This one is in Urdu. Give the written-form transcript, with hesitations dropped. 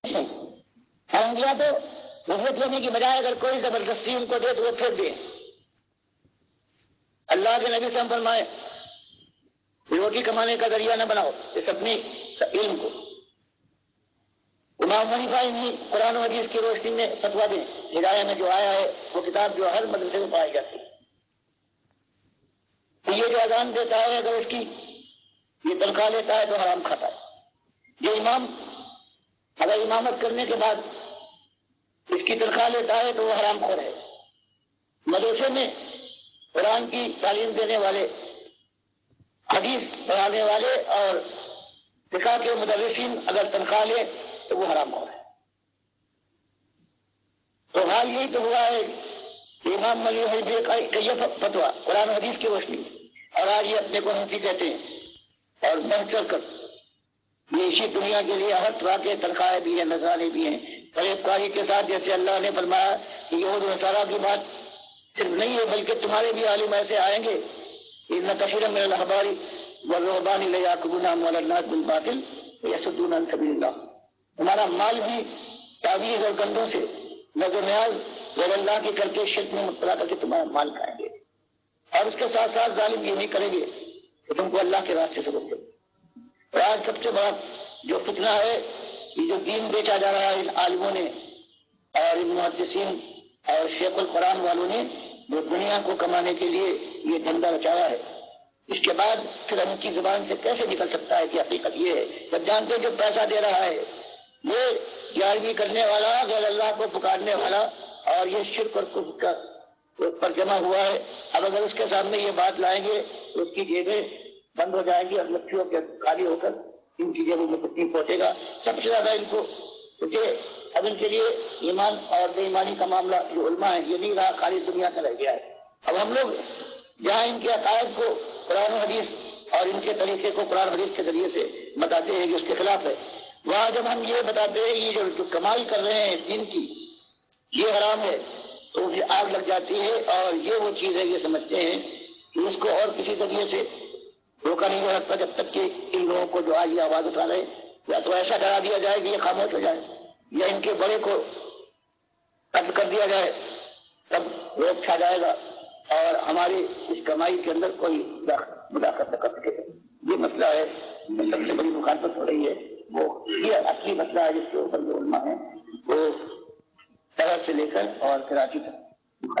انبیاء تو رشوت لینے کی بجائے اگر کوئی زبردستی ان کو دے تو وہ پھر دے. اللہ کے نبی سے ہم فرمائے روٹی کمانے کا ذریعہ نہ بناؤ اس اپنی علم کو. امام حنیفہ نے قرآن و حدیث کی روشنی میں فتویٰ دیں. ہدایہ میں جو آیا ہے وہ کتاب جو ہر مدرسے میں پائی جاتی ہے. تو یہ جو اذان دیتا ہے اگر اس کی یہ تنخواہ لیتا ہے تو حرام کھاتا ہے. یہ امام اگر امامت کرنے کے بعد اس کی تنخواہ لیتا ہے تو وہ حرام خور ہے. مدرسے میں قرآن کی تعلیم دینے والے حدیث پڑھانے والے اور فقہ کے مدرسین اگر تنخواہ لے تو وہ حرام خور ہے. تو حال یہی تو ہوا ہے کہ امام ملی حنیفہ کا یہ فتویٰ قرآن و حدیث کی روشنی میں اور آج یہ اپنے کو حنفی کہتے ہیں اور بڑھ چڑھ کر یہ اسی دنیا کے لیے ہر طرح کے تنخواہیں بھی ہیں نذرانے بھی ہیں. فریب کاری کے ساتھ جیسے اللہ نے فرمایا کہ یہود و نصارہ کی بات صرف نہیں ہے بلکہ تمہارے بھی عالم ایسے آئیں گے ان کثیرا من الاحبار والرهبان لیاکلون اموال الناس بالباطل ویصدون عن سبیل اللہ. ہمارا مال بھی تعویذ اور گندوں سے نظر نیاز غیر اللہ کی کر کے شرک میں مبتلا کر کے تمہارا مال کھائیں گے اور اس کے ساتھ ساتھ ظالم یہ نہیں کریں گے کہ تم کو اللہ کے راستے سے روک دیں. اور آج سب سے بڑا جو فتنہ ہے یہ جو دین بیچا جا رہا ہے ان عالموں نے اور ان محدثین اور شیخ القرآن والوں نے جو دنیا کو کمانے کے لیے یہ دھندا رچایا ہے. اس کے بعد پھر ان کی زبان سے کیسے نکل سکتا ہے کہ حقیقت یہ ہے جب جانتے جو پیسہ دے رہا ہے یہ جاروی کرنے والا غیر اللہ کو پکارنے والا اور یہ شرک اور کفر پر جمع ہوا ہے. اب اگر اس کے سامنے یہ بات لائیں گے تو اس کی جیبیں بند ہو جائیں گی اور لکھیوں کے خالی ہو کر ان کی جیبوں میں کتنی پہنچے گا. سب سے زیادہ ان کو اب ان کے لیے ایمان اور بے ایمانی کا معاملہ جو علماء ہے یہ نہیں رہا خالی دنیا کا رہ گیا ہے. اب ہم لوگ جہاں ان کے عقائد کو قرآن و حدیث اور ان کے طریقے کو قرآن و حدیث کے ذریعے سے بتاتے ہیں کہ اس کے خلاف ہے وہاں جب ہم یہ بتاتے ہیں یہ جو کمائی کر رہے ہیں دین کی یہ حرام ہے تو پھر آگ لگ جاتی ہے اور یہ وہ چیز ہے یہ سمجھتے ہیں کہ اس کو اور کسی ذریعے سے روکا نہیں جا سکتا جب تک کہ ان لوگوں کو جو آج یہ آواز اٹھا رہے یا تو ایسا ڈرا دیا جائے کہ یہ خاموش ہو جائے یا ان کے بڑے کو قتل کر دیا جائے تب روک چھا جائے گا اور ہماری اس کمائی کے اندر کوئی مداخلت نہ کر سکے. یہ مسئلہ ہے سب سے بڑی مخالفت ہو رہی ہے وہ یہ اصلی مسئلہ ہے جس کے اوپر جو علماء ہیں وہ طرح سے لے کر اور کراچی تک